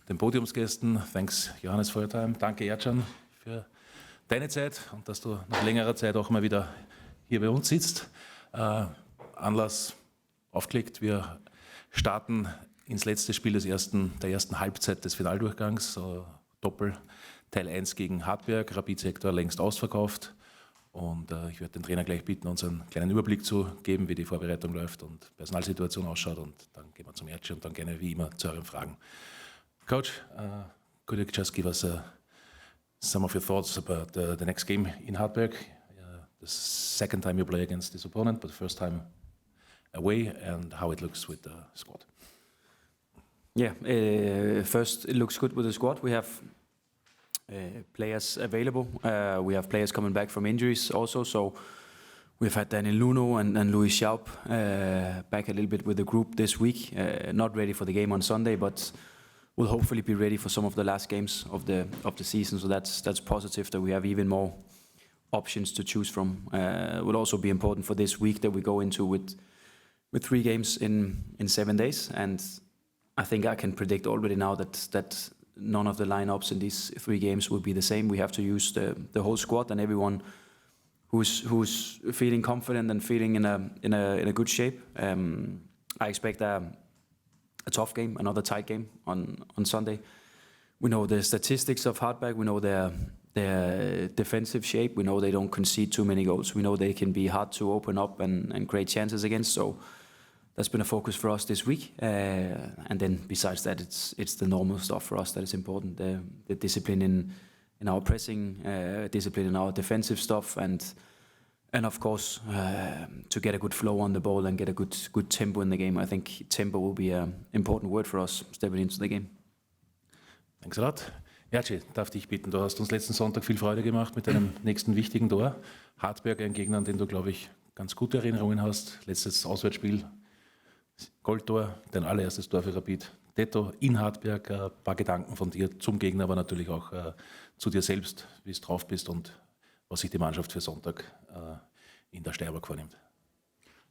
den Podiumsgästen. Thanks, Johannes, for your time. Danke, Ercan, für deine Zeit und dass du nach längerer Zeit auch mal wieder hier bei uns sitzt. Anlass aufgelegt, wir starten ins letzte Spiel der ersten Halbzeit des Finaldurchgangs. Doppel, Teil 1 gegen Hartberg, Rapid-Sektor längst ausverkauft. Und ich werde den Trainer gleich bitten, uns einen kleinen Überblick zu geben, wie die Vorbereitung läuft und Personalsituation ausschaut. Und dann gehen wir zum Ercan und dann gerne wie immer zu euren Fragen. Coach, could you just give us some of your thoughts about the next game in Hartberg? The second time you play against this opponent, but the first time away, and how it looks with the squad. Yeah, first it looks good with the squad. We have players available. We have players coming back from injuries also. So we've had Daniel Luno and Louis Schaub back a little bit with the group this week. Not ready for the game on Sunday, but will hopefully be ready for some of the last games of the season. So that's positive that we have even more options to choose from. Will also be important for this week that we go into with 3 games in 7 days. And I think I can predict already now that none of the lineups in these 3 games will be the same. We have to use the whole squad and everyone who's feeling confident and feeling in a good shape. I expect a tough game, another tight game on Sunday. We know the statistics of Hartberg. We know their defensive shape. We know they don't concede too many goals. We know they can be hard to open up and create chances against. So that's been a focus for us this week. And then besides that, it's the normal stuff for us that is important. The discipline in our pressing, discipline in our defensive stuff, and of course to get a good flow on the ball and get a good tempo in the game. I think tempo will be an important word for us stepping into the game. Thanks a lot. Ercan, darf dich bitten, du hast uns letzten Sonntag viel Freude gemacht mit deinem nächsten wichtigen Tor. Hartberg, ein Gegner, an den du, glaube ich, ganz gute Erinnerungen hast. Letztes Auswärtsspiel, Goldtor, dein allererstes Tor für Rapid. Detto in Hartberg, ein paar Gedanken von dir zum Gegner, aber natürlich auch zu dir selbst, wie es drauf bist und was sich die Mannschaft für Sonntag in der Steiermark vornimmt.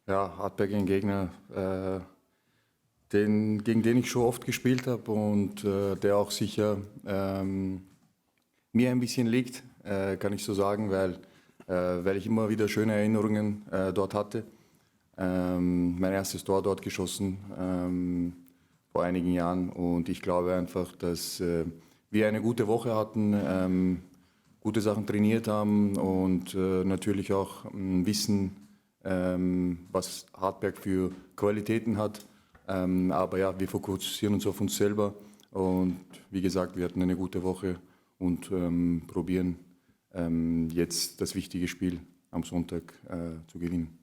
Ja, Hartberg ein Gegner, gegen den ich schon oft gespielt habe und der auch sicher mir ein bisschen liegt, kann ich so sagen, weil ich immer wieder schöne Erinnerungen dort hatte. Mein erstes Tor dort geschossen vor einigen Jahren und ich glaube einfach, dass wir eine gute Woche hatten, gute Sachen trainiert haben und natürlich auch wissen, was Hartberg für Qualitäten hat. Aber ja, wir fokussieren uns auf uns selber und wie gesagt, wir hatten eine gute Woche und probieren jetzt das wichtige Spiel am Sonntag zu gewinnen.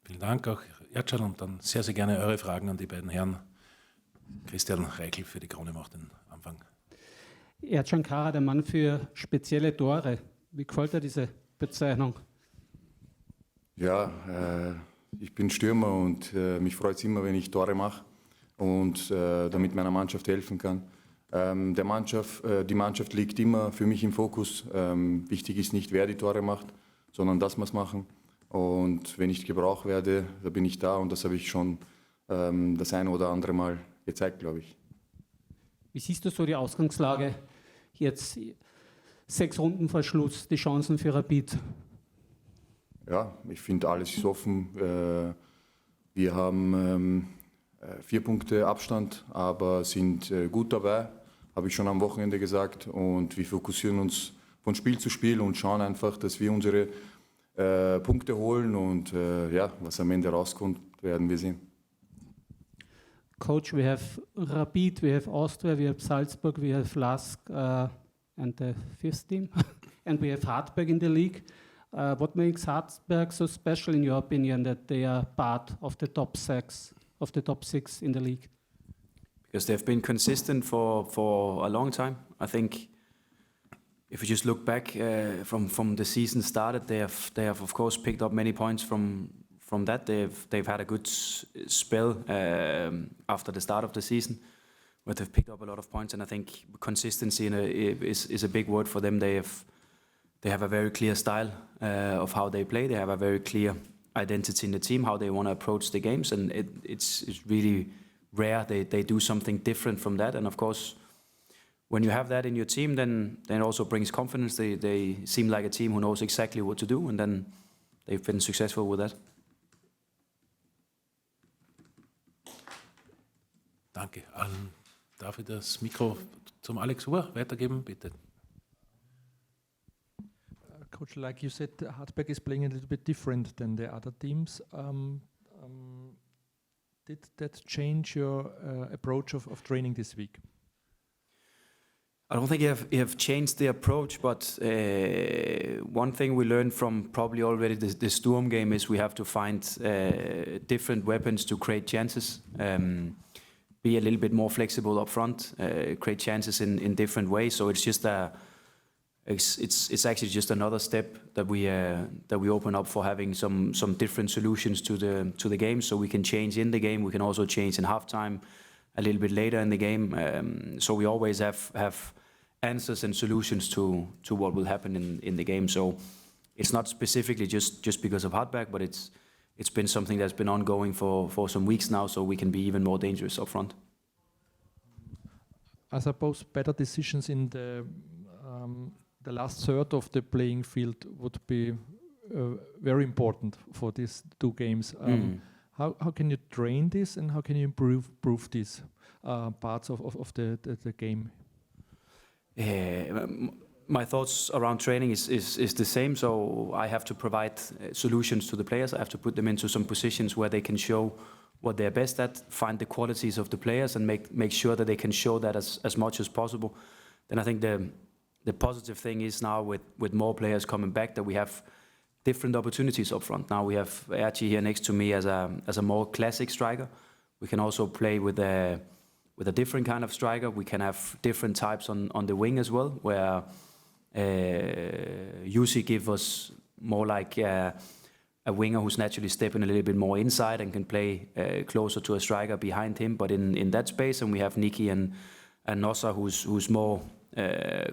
Vielen Dank auch Ercan und dann sehr, sehr gerne eure Fragen an die beiden Herren. Christian Reichel für die Krone macht den Anfang. Ercan Kara, der Mann für spezielle Tore. Wie gefällt dir diese Bezeichnung? Ja, ich bin Stürmer und mich freut es immer, wenn ich Tore mache und damit meiner Mannschaft helfen kann. Die Mannschaft liegt immer für mich im Fokus. Wichtig ist nicht, wer die Tore macht, sondern dass wir es machen. Und wenn ich gebraucht werde, da bin ich da und das habe ich schon das eine oder andere Mal gezeigt, glaube ich. Wie siehst du so die Ausgangslage jetzt 6 Runden vor Schluss, die Chancen für Rapid? Ja, ich finde, alles ist offen. Wir haben 4 Punkte Abstand, aber sind gut dabei, habe ich schon am Wochenende gesagt. Und wir fokussieren uns von Spiel zu Spiel und schauen einfach, dass wir unsere Punkte holen und ja, was am Ende rauskommt, werden wir sehen. Coach, we have Rapid, we have Austria, we have Salzburg, we have Lask and the 5th team, and we have Hartberg in the league. What makes Hartberg so special in your opinion that they are part of the top 6 in the league? Because they've been consistent for a long time. I think if you just look back from the season started, they have of course picked up many points from that. They've had a good spell after the start of the season, where they've picked up a lot of points. And I think consistency is a big word for them. They have a very clear style of how they play. They have a very clear identity in the team, how they want to approach the games, and it's really rare they do something different from that. And of course, when you have that in your team, then it also brings confidence. They seem like a team who knows exactly what to do, and then they've been successful with that. Danke. Darf ich das Mikro zum Alex Uhr weitergeben, bitte? Coach, like you said, Hartberg is playing a little bit different than the other teams. Did that change your approach of training this week? I don't think you have changed the approach, but one thing we learned from probably already the Sturm game is we have to find different weapons to create chances. Be a little bit more flexible up front, create chances in different ways. So it's just it's actually just another step that we open up for having some different solutions to the game. So we can change in the game. We can also change in halftime, a little bit later in the game. So we always have answers and solutions to what will happen in the game. So it's not specifically just because of Hartberg, but it's been something that's been ongoing for some weeks now, so we can be even more dangerous up front. I suppose better decisions in the last third of the playing field would be very important for these two games. How can you train this, and how can you improve these parts of the game? My thoughts around training is the same. So I have to provide solutions to the players. I have to put them into some positions where they can show what they're best at, find the qualities of the players, and make sure that they can show that as much as possible. Then I think the positive thing is now with more players coming back that we have different opportunities up front. Now we have Ercan here next to me as a more classic striker. We can also play with a different kind of striker. We can have different types on the wing as well, where Jussi give us more like a winger who's naturally stepping a little bit more inside and can play closer to a striker behind him, but in that space. And we have Niki and Nossa who's more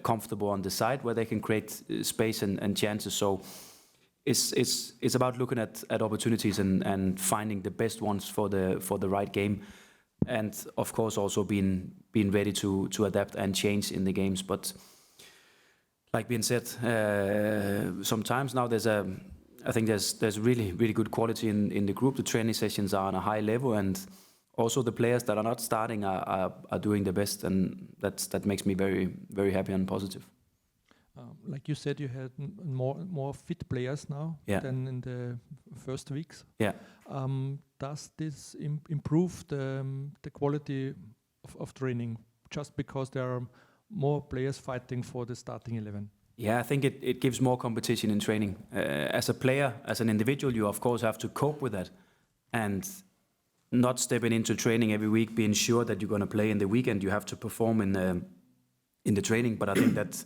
comfortable on the side, where they can create space and chances. So it's about looking at opportunities and finding the best ones for the right game, and of course also being ready to adapt and change in the games. But like being said, sometimes now I think there's really good quality in the group. The training sessions are on a high level, and also the players that are not starting are doing the best, and that makes me very, very happy and positive. Like you said, you had more fit players now than in the first weeks. Yeah. Does this improve the quality of training just because there are more players fighting for the starting 11? Yeah, I think it gives more competition in training. As a player, as an individual, you of course have to cope with that, and not stepping into training every week, being sure that you're going to play in the weekend. You have to perform in the training, but I think that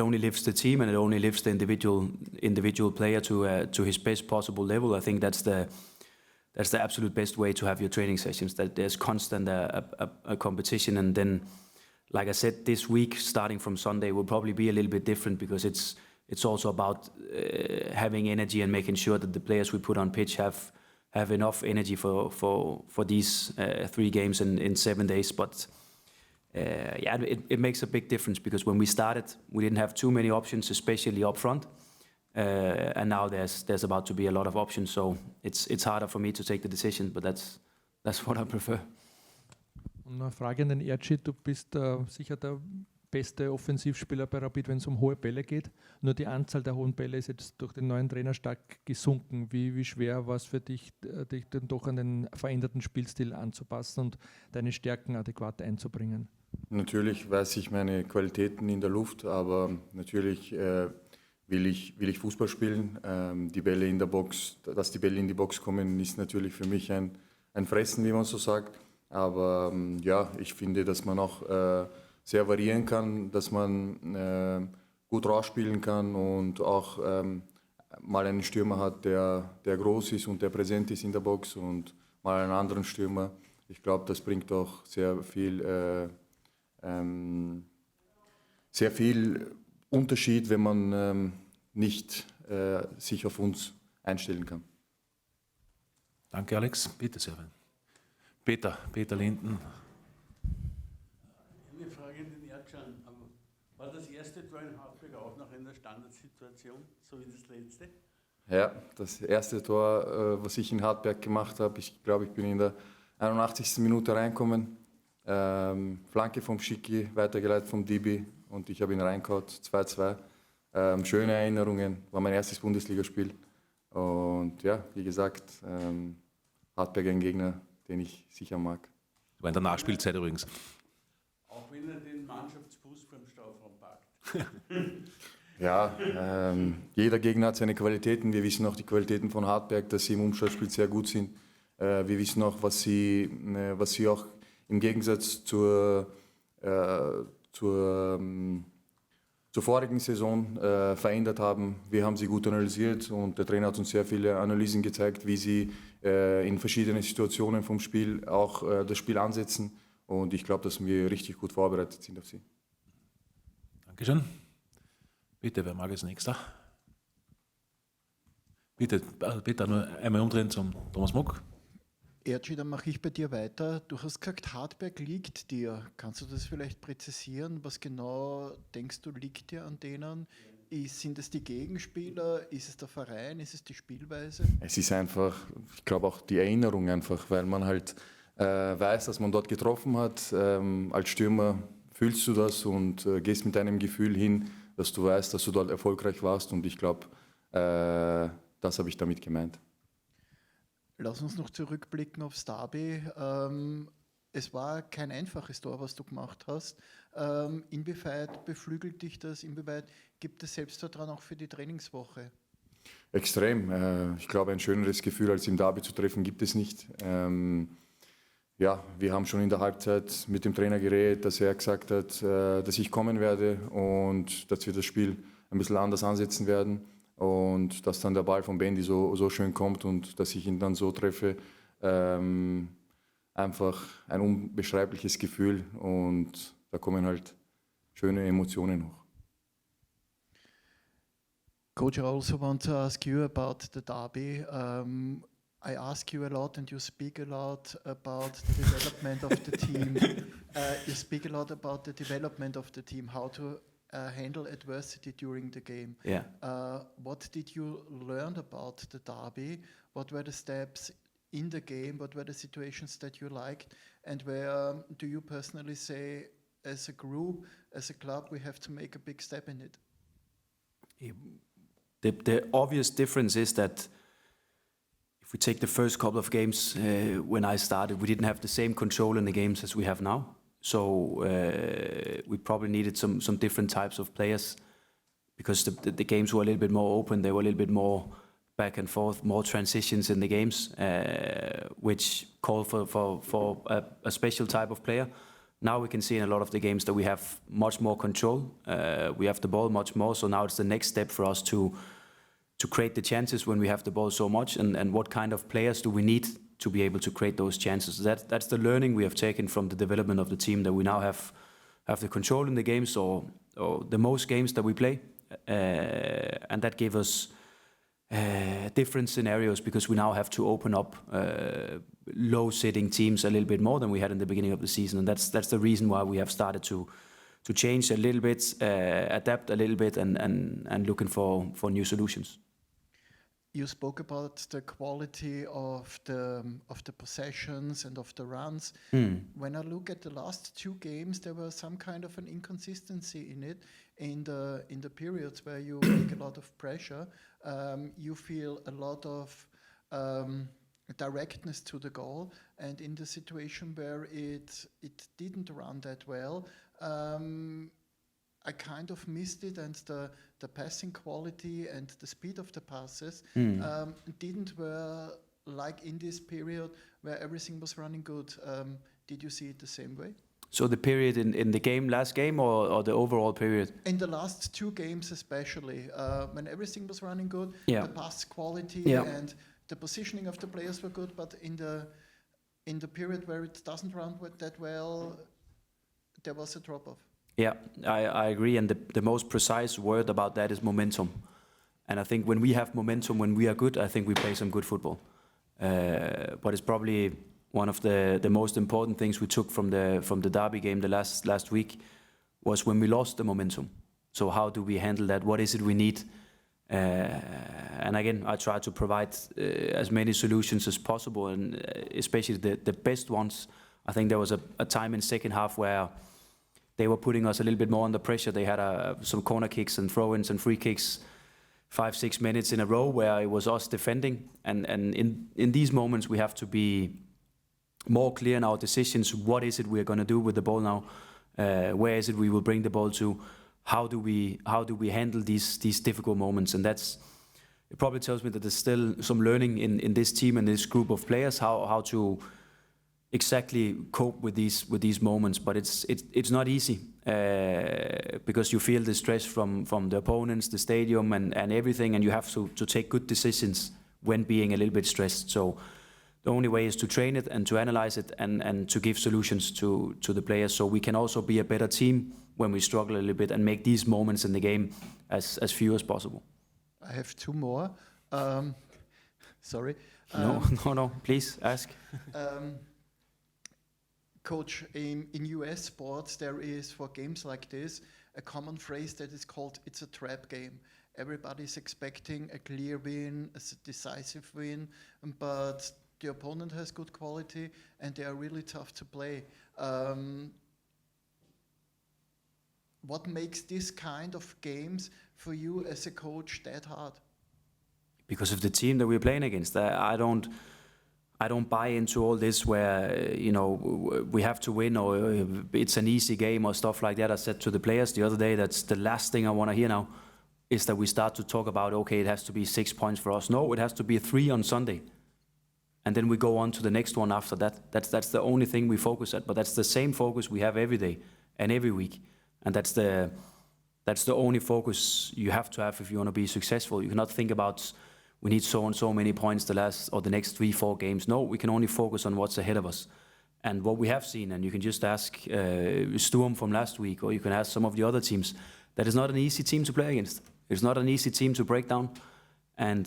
only lifts the team, and it only lifts the individual player to his best possible level. I think that's the absolute best way to have your training sessions. That there's constant a competition, and then, like I said, this week starting from Sunday will probably be a little bit different, because it's also about having energy and making sure that the players we put on pitch have enough energy for these 3 games in 7 days. But it makes a big difference, because when we started, we didn't have too many options, especially up front, and now there's about to be a lot of options. So it's harder for me to take the decision, but that's what I prefer. Und eine Frage an den Ercan: Du bist sicher der beste Offensivspieler bei Rapid, wenn es hohe Bälle geht. Nur die Anzahl der hohen Bälle ist jetzt durch den neuen Trainer stark gesunken. Wie schwer war es für dich, dich dann doch an den veränderten Spielstil anzupassen und deine Stärken adäquat einzubringen? Natürlich weiß ich meine Qualitäten in der Luft, aber natürlich will ich Fußball spielen. Die Bälle in der Box, dass die Bälle in die Box kommen, ist natürlich für mich ein Fressen, wie man so sagt. Aber ich finde, dass man auch sehr variieren kann, dass man gut rausspielen kann und auch mal einen Stürmer hat, der groß ist und der präsent ist in der Box, und mal einen anderen Stürmer. Ich glaube, das bringt auch sehr viel Unterschied, wenn man nicht sich auf uns einstellen kann. Danke, Alex. Bitte sehr. Peter Linden. Eine Frage an den Ercan, war das erste Tor in Hartberg auch noch in der Standardsituation, so wie das letzte? Ja, das erste Tor, was ich in Hartberg gemacht habe, ich glaube, ich bin in der 81. Minute reingekommen. Flanke vom Schicki, weitergeleitet vom Dibi und ich habe ihn reingehauen, 2-2. Schöne Erinnerungen, war mein erstes Bundesligaspiel. Und ja, wie gesagt, Hartberg ein Gegner, den ich sicher mag. War in der Nachspielzeit übrigens. Auch wenn er den Mannschaftsbus beim Strafraum parkt. Ja, jeder Gegner hat seine Qualitäten. Wir wissen auch die Qualitäten von Hartberg, dass sie im Umschaltspiel sehr gut sind. Wir wissen auch, was sie auch im Gegensatz zur vorigen Saison verändert haben. Wir haben sie gut analysiert und der Trainer hat uns sehr viele Analysen gezeigt, wie sie in verschiedenen Situationen vom Spiel auch das Spiel ansetzen. Und ich glaube, dass wir richtig gut vorbereitet sind auf sie. Dankeschön. Bitte, wer mag als Nächster? Bitte nur einmal umdrehen zum Thomas Muck. Erci, dann mache ich bei dir weiter. Du hast gesagt, Hartberg liegt dir. Kannst du das vielleicht präzisieren? Was genau denkst du, liegt dir an denen? Sind es die Gegenspieler? Ist es der Verein? Ist es die Spielweise? Es ist einfach, ich glaube auch die Erinnerung einfach, weil man halt weiß, dass man dort getroffen hat. Als Stürmer fühlst du das und gehst mit deinem Gefühl hin, dass du weißt, dass du dort erfolgreich warst. Und ich glaube, das habe ich damit gemeint. Lass uns noch zurückblicken aufs Derby. Es war kein einfaches Tor, was du gemacht hast. Inwieweit beflügelt dich das? Inwieweit gibt es Selbstvertrauen auch für die Trainingswoche? Extrem. Ich glaube, ein schöneres Gefühl, als im Derby zu treffen, gibt es nicht. Ja, wir haben schon in der Halbzeit mit dem Trainer geredet, dass er gesagt hat, dass ich kommen werde und dass wir das Spiel ein bisschen anders ansetzen werden. Und dass dann der Ball von Bendy so schön kommt und dass ich ihn dann so treffe, einfach ein unbeschreibliches Gefühl und da kommen halt schöne Emotionen hoch. Coach, I also want to ask you about the derby. I ask you a lot and you speak a lot about the development of the team. You speak a lot about the development of the team, how to handle adversity during the game. Yeah. What did you learn about the derby? What were the steps in the game? What were the situations that you liked? And where do you personally say, as a group, as a club, we have to make a big step in it? The obvious difference is that if we take the first couple of games when I started, we didn't have the same control in the games as we have now. So we probably needed some different types of players because the games were a little bit more open. They were a little bit more back and forth, more transitions in the games, which call for a special type of player. Now we can see in a lot of the games that we have much more control. We have the ball much more. So now it's the next step for us to create the chances when we have the ball so much. And what kind of players do we need to be able to create those chances? That's the learning we have taken from the development of the team, that we now have the control in the games or the most games that we play. And that gave us different scenarios because we now have to open up low-sitting teams a little bit more than we had in the beginning of the season. And that's the reason why we have started to change a little bit, adapt a little bit and looking for new solutions. You spoke about the quality of the possessions and of the runs. When I look at the last two games, there was some kind of an inconsistency in it. In the periods where you make a lot of pressure, you feel a lot of directness to the goal. And in the situation where it didn't run that well, I kind of missed it, and the passing quality and the speed of the passes didn't were like in this period where everything was running good. Did you see it the same way? So the period in the last game or the overall period? In the last two games especially, when everything was running good, Yeah. the pass quality Yeah. and the positioning of the players were good, but in the period where it doesn't run that well, there was a drop-off. Yeah, I agree. And the most precise word about that is momentum. And I think when we have momentum, when we are good, I think we play some good football. But it's probably one of the most important things we took from the derby game the last week was when we lost the momentum. So how do we handle that? What is it we need? And again, I try to provide as many solutions as possible, and especially the best ones. I think there was a time in second half where they were putting us a little bit more under pressure. They had some corner kicks and throw-ins and free kicks 5-6 minutes in a row where it was us defending. And in these moments, we have to be more clear in our decisions. What is it we're going to do with the ball now? Where is it we will bring the ball to? How do we handle these difficult moments? And it probably tells me that there's still some learning in this team and this group of players how to exactly cope with these moments. But it's not easy because you feel the stress from the opponents, the stadium, and everything, and you have to take good decisions when being a little bit stressed. So the only way is to train it and to analyze it and to give solutions to the players, so we can also be a better team when we struggle a little bit and make these moments in the game as few as possible. I have two more. Sorry. No, please ask. Coach, in US sports, there is, for games like this, a common phrase that is called "it's a trap game." Everybody's expecting a clear win, a decisive win, but the opponent has good quality and they are really tough to play. What makes this kind of games for you as a coach that hard? Because of the team that we're playing against. I don't buy into all this where we have to win or it's an easy game or stuff like that. I said to the players the other day, that's the last thing I want to hear now, is that we start to talk about, okay, it has to be 6 points for us. No, it has to be 3 on Sunday. And then we go on to the next one after that. That's the only thing we focus at. But that's the same focus we have every day and every week. And that's the only focus you have to have if you want to be successful. You cannot think about we need so and so many points the next 3-4 games. No, we can only focus on what's ahead of us. And what we have seen, and you can just ask Sturm from last week, or you can ask some of the other teams, that is not an easy team to play against. It's not an easy team to break down. And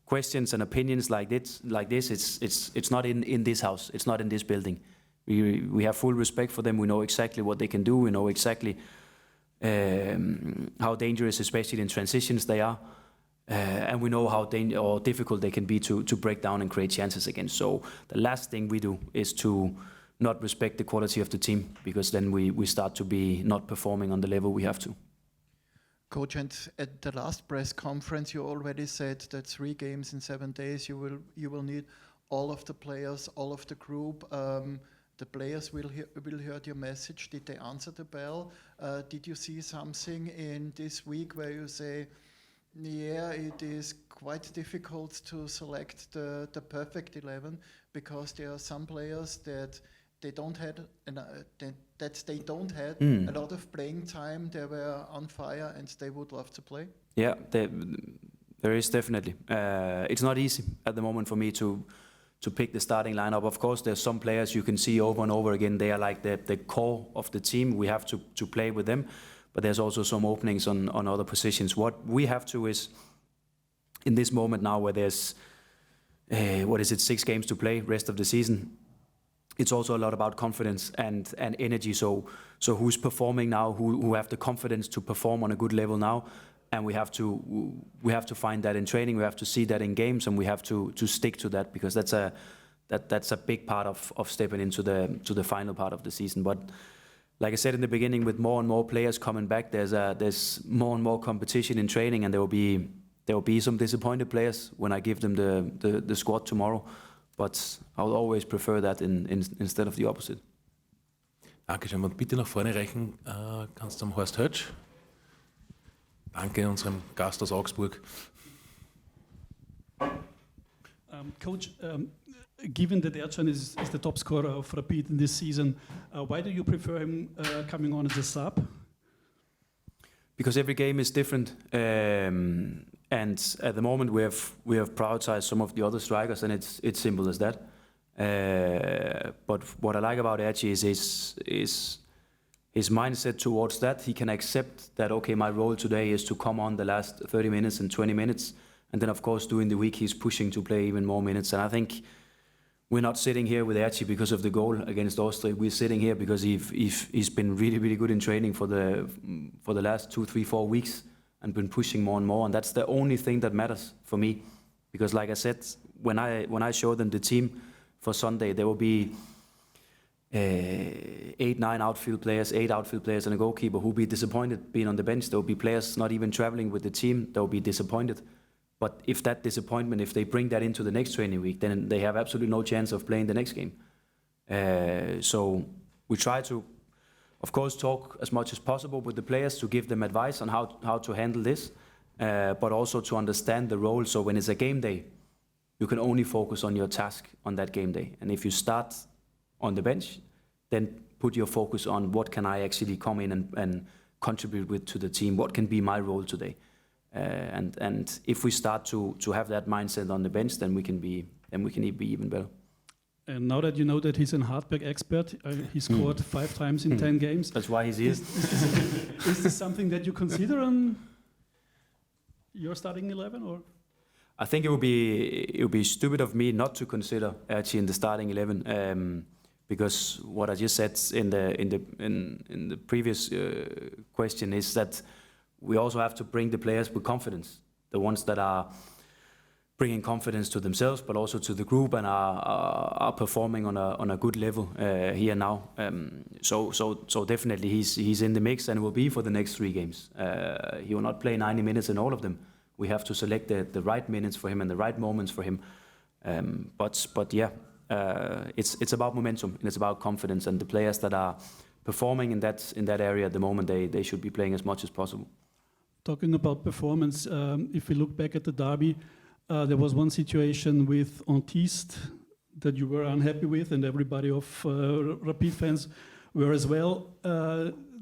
questions and opinions like this, it's not in this house. It's not in this building. We have full respect for them. We know exactly what they can do. We know exactly how dangerous, especially in transitions, they are. And we know how difficult they can be to break down and create chances again. So the last thing we do is to not respect the quality of the team, because then we start to be not performing on the level we have to. Coach, and at the last press conference, you already said that 3 games in 7 days, you will need all of the players, all of the group. The players will hear your message. Did they answer the bell? Did you see something in this week where you say, yeah, it is quite difficult to select the perfect 11 because there are some players that they don't have a lot of playing time. They were on fire and they would love to play. Yeah, there is definitely. It's not easy at the moment for me to pick the starting lineup. Of course, there's some players you can see over and over again. They are like the core of the team. We have to play with them. But there's also some openings on other positions. What we have to is, in this moment now where there's, 6 games to play, rest of the season, it's also a lot about confidence and energy. So who's performing now, who have the confidence to perform on a good level now, and we have to find that in training. We have to see that in games, and we have to stick to that, because that's a big part of stepping into the final part of the season. But like I said in the beginning, with more and more players coming back, there's more and more competition in training, and there will be some disappointed players when I give them the squad tomorrow. But I'll always prefer that instead of the opposite. Dankeschön. Und bitte nach vorne reichen kannst du am Horst Hötsch. Danke unserem Gast aus Augsburg. Coach, given that Ercan is the top scorer of Rapid in this season, why do you prefer him coming on as a sub? Because every game is different, and at the moment we have prioritized some of the other strikers, and it's simple as that. But what I like about Erci is his mindset towards that. He can accept that, okay, my role today is to come on the last 30 minutes and 20 minutes, and then of course during the week he's pushing to play even more minutes. And I think we're not sitting here with Erci because of the goal against Austria. We're sitting here because he's been really, really good in training for the last 2, 3, 4 weeks and been pushing more and more. And that's the only thing that matters for me. Because like I said, when I show them the team for Sunday, there will be 8 outfield players and a goalkeeper who will be disappointed being on the bench. There will be players not even traveling with the team. They will be disappointed. But if that disappointment, if they bring that into the next training week, then they have absolutely no chance of playing the next game. So we try to, of course, talk as much as possible with the players to give them advice on how to handle this, but also to understand the role. So when it's a game day, you can only focus on your task on that game day. And if you start on the bench, then put your focus on what can I actually come in and contribute with to the team, what can be my role today. And if we start to have that mindset on the bench, then we can be even better. And now that you know that he's a Hartberg expert, he scored 5 times in 10 games. That's why he's here. Is this something that you consider on your starting 11, or? I think it would be stupid of me not to consider Erci in the starting 11, because what I just said in the previous question is that we also have to bring the players with confidence, the ones that are bringing confidence to themselves, but also to the group, and are performing on a good level here now. So definitely he's in the mix and will be for the next 3 games. He will not play 90 minutes in all of them. We have to select the right minutes for him and the right moments for him. But yeah, it's about momentum and it's about confidence, and the players that are performing in that area at the moment, they should be playing as much as possible. Talking about performance, if we look back at the derby, there was one situation with Antiste that you were unhappy with, and everybody of Rapid fans were as well.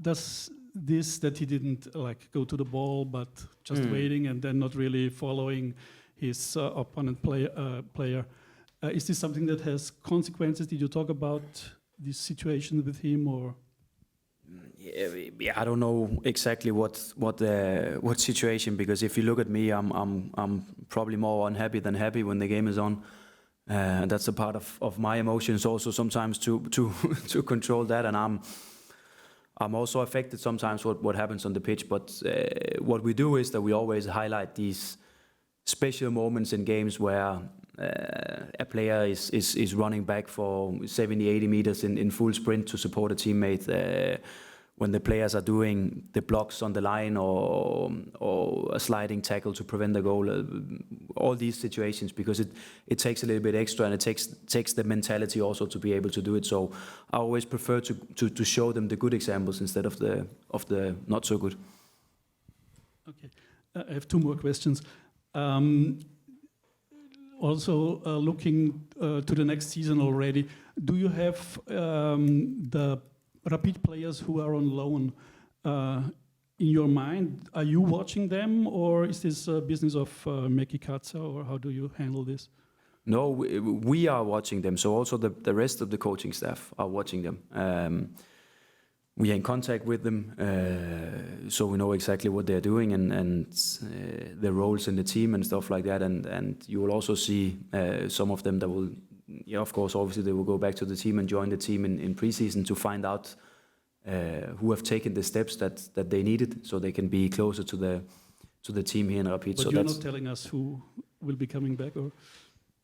Does this that he didn't go to the ball, but just waiting and then not really following his opponent player? Is this something that has consequences? Did you talk about this situation with him, or? Yeah, I don't know exactly what situation, because if you look at me, I'm probably more unhappy than happy when the game is on. That's a part of my emotions also sometimes to control that, and I'm also affected sometimes what happens on the pitch. But what we do is that we always highlight these special moments in games where a player is running back for 70-80 meters in full sprint to support a teammate, when the players are doing the blocks on the line or a sliding tackle to prevent a goal, all these situations, because it takes a little bit extra, and it takes the mentality also to be able to do it. So I always prefer to show them the good examples instead of the not so good. Okay, I have 2 more questions. Also, looking to the next season already, do you have the Rapid players who are on loan in your mind? Are you watching them, or is this a business of Meki Katza, or how do you handle this? No, we are watching them. So also the rest of the coaching staff are watching them. We are in contact with them, so we know exactly what they're doing and their roles in the team and stuff like that. And you will also see some of them that will, of course, obviously they will go back to the team and join the team in preseason to find out who have taken the steps that they needed, so they can be closer to the team here in Rapid. But so you're not telling us who will be coming back, or?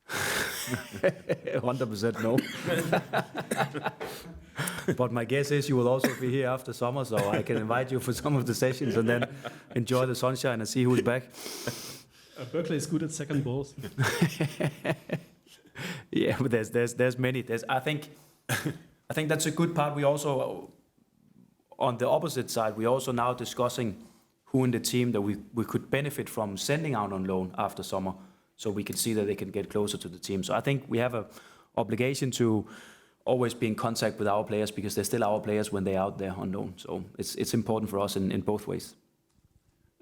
100% no. But my guess is you will also be here after summer, so I can invite you for some of the sessions and then enjoy the sunshine and see who's back. Berkeley is good at second balls. Yeah, but there's many. I think that's a good part. We also, on the opposite side, we're also now discussing who in the team that we could benefit from sending out on loan after summer, so we can see that they can get closer to the team. So I think we have an obligation to always be in contact with our players, because they're still our players when they're out there on loan. So it's important for us in both ways.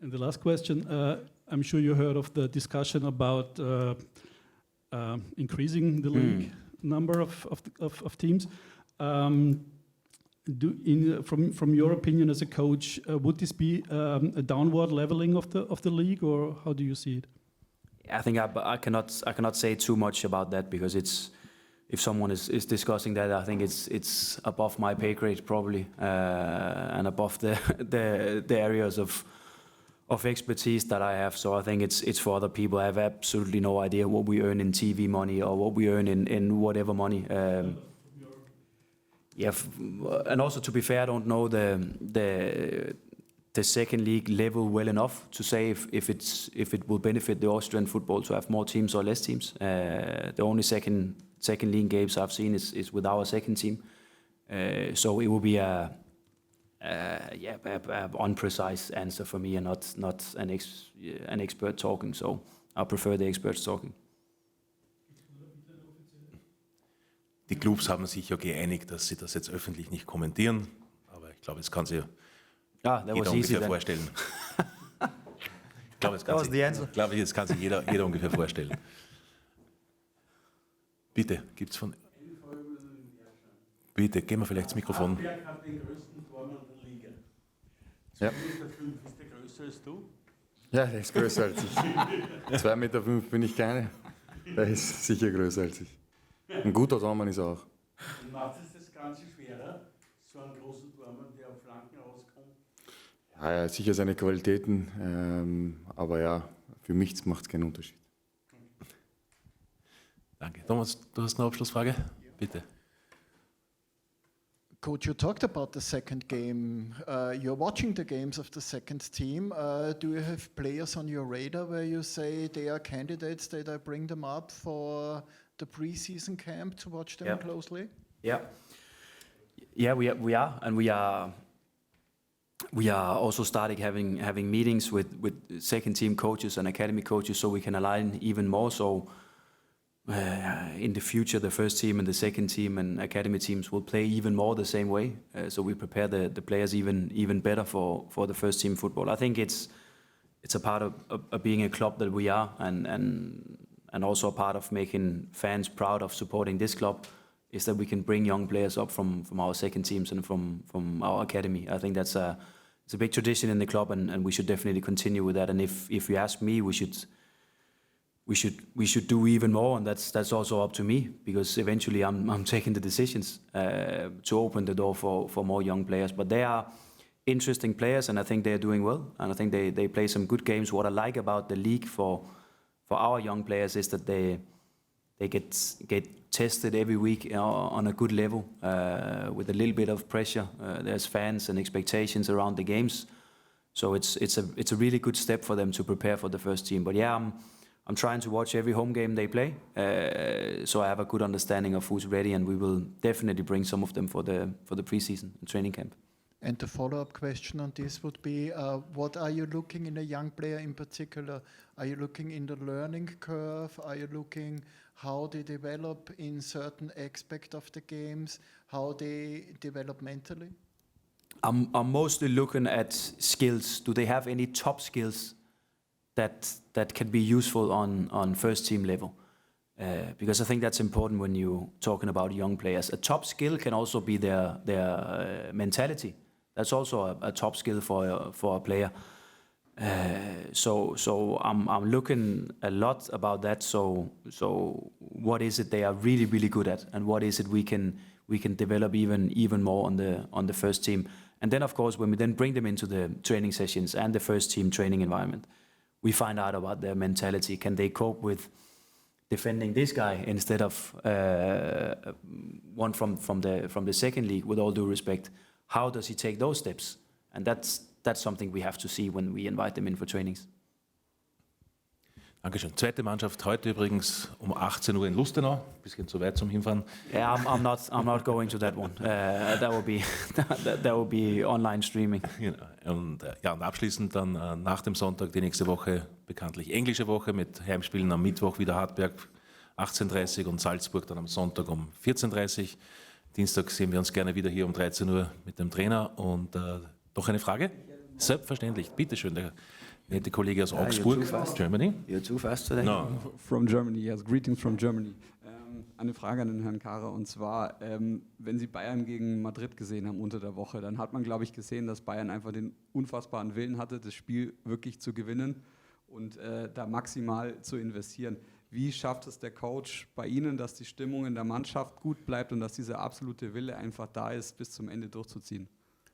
And the last question, I'm sure you heard of the discussion about increasing the league number of teams. From your opinion as a coach, would this be a downward leveling of the league, or how do you see it? I think I cannot say too much about that, because it's if someone is discussing that, I think it's above my pay grade probably, and above the areas of expertise that I have. So I think it's for other people. I have absolutely no idea what we earn in TV money or what we earn in whatever money. And also to be fair, I don't know the second league level well enough to say if it will benefit the Austrian football to have more teams or less teams. The only second league games I've seen is with our second team. So it will be a unprecise answer for me and not an expert talking. So I prefer the experts talking. Die Clubs haben sich ja geeinigt, dass sie das jetzt öffentlich nicht kommentieren, aber ich glaube, es kann sich jeder ungefähr vorstellen. Ich glaube, es kann sich jeder ungefähr vorstellen. Bitte, gibt's von... Bitte, gehen wir vielleicht das Mikrofon. Hartberg hat den größten Tormann der Liga. Ja. 2,5 Meter, ist der größer als du? Ja, der ist größer als ich. 2,5 Meter bin ich keine. Der ist sicher größer als ich. Ein guter Tormann ist er auch. Und macht es das Ganze schwerer, so einen großen Tormann, der auf Flanken rauskommt? Ja, er hat sicher seine Qualitäten, aber ja, für mich macht es keinen Unterschied. Danke. Thomas, du hast eine Abschlussfrage? Bitte. Coach, you talked about the second game. You're watching the games of the second team. Do you have players on your radar where you say they are candidates, that I bring them up for the preseason camp to watch them closely? Yeah, we are, and we are also starting having meetings with second team coaches and academy coaches, so we can align even more. So in the future, the first team and the second team and academy teams will play even more the same way. So we prepare the players even better for the first team football. I think it's a part of being a club that we are, and also a part of making fans proud of supporting this club, is that we can bring young players up from our second teams and from our academy. I think it's a big tradition in the club, and we should definitely continue with that. And if you ask me, we should do even more, and that's also up to me, because eventually I'm taking the decisions to open the door for more young players. But they are interesting players, and I think they are doing well, and I think they play some good games. What I like about the league for our young players is that they get tested every week on a good level with a little bit of pressure. There's fans and expectations around the games, so it's a really good step for them to prepare for the first team. But yeah, I'm trying to watch every home game they play, so I have a good understanding of who's ready, and we will definitely bring some of them for the preseason and training camp. And the follow-up question on this would be, what are you looking in a young player in particular? Are you looking in the learning curve? Are you looking how they develop in certain aspect of the games, how they develop mentally? I'm mostly looking at skills. Do they have any top skills that can be useful on first team level? Because I think that's important when you're talking about young players. A top skill can also be their mentality. That's also a top skill for a player. So I'm looking a lot about that. So what is it they are really, really good at, and what is it we can develop even more on the first team? And then of course when we then bring them into the training sessions and the first team training environment, we find out about their mentality. Can they cope with defending this guy instead of one from the second league? With all due respect, how does he take those steps? And that's something we have to see when we invite them in for trainings. Dankeschön. Zweite Mannschaft heute übrigens um 18 Uhr in Lustenau. Ein bisschen zu weit zum Hinfahren. Yeah, I'm not going to that one. That will be online streaming. Und abschließend dann nach dem Sonntag die nächste Woche, bekanntlich englische Woche, mit Heimspielen am Mittwoch wieder Hartberg 18:30 und Salzburg dann am Sonntag um 14:30. Dienstag sehen wir uns gerne wieder hier um 13 Uhr mit dem Trainer. Und noch eine Frage? Selbstverständlich, bitteschön, der nette Kollege aus Augsburg, Germany. You're too fast today. No. From Germany, yes, greetings from Germany. Eine Frage an den Herrn Kara, und zwar, wenn Sie Bayern gegen Madrid gesehen haben unter der Woche, dann hat man, glaube ich, gesehen, dass Bayern einfach den unfassbaren Willen hatte, das Spiel wirklich zu gewinnen und da maximal zu investieren. Wie schafft es der Coach bei Ihnen, dass die Stimmung in der Mannschaft gut bleibt und dass dieser absolute Wille einfach da ist, bis zum Ende durchzuziehen?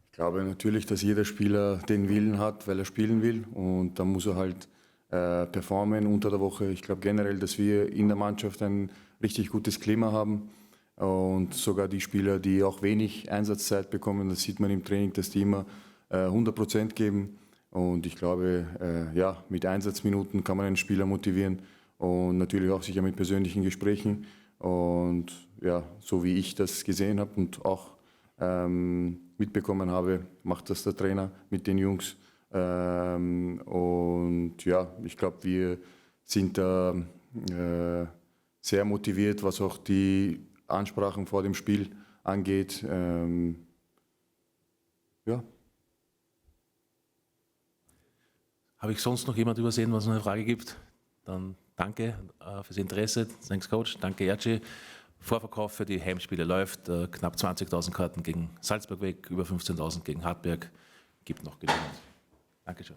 Ich glaube natürlich, dass jeder Spieler den Willen hat, weil er spielen will, und da muss er halt performen unter der Woche. Ich glaube generell, dass wir in der Mannschaft ein richtig gutes Klima haben, und sogar die Spieler, die auch wenig Einsatzzeit bekommen, das sieht man im Training, dass die immer 100% geben, und ich glaube, mit Einsatzminuten kann man einen Spieler motivieren und natürlich auch sicher mit persönlichen Gesprächen, und ja, so wie ich das gesehen habe und auch mitbekommen habe, macht das der Trainer mit den Jungs. Und ja, ich glaube, wir sind da sehr motiviert, was auch die Ansprachen vor dem Spiel angeht. Ja. Habe ich sonst noch jemand übersehen, was noch eine Frage gibt? Dann danke fürs Interesse. Thanks, Coach. Danke, Erci. Vorverkauf für die Heimspiele läuft. Knapp 20.000 Karten gegen Salzburg weg, über 15.000 gegen Hartberg. Gibt noch genügend. Dankeschön.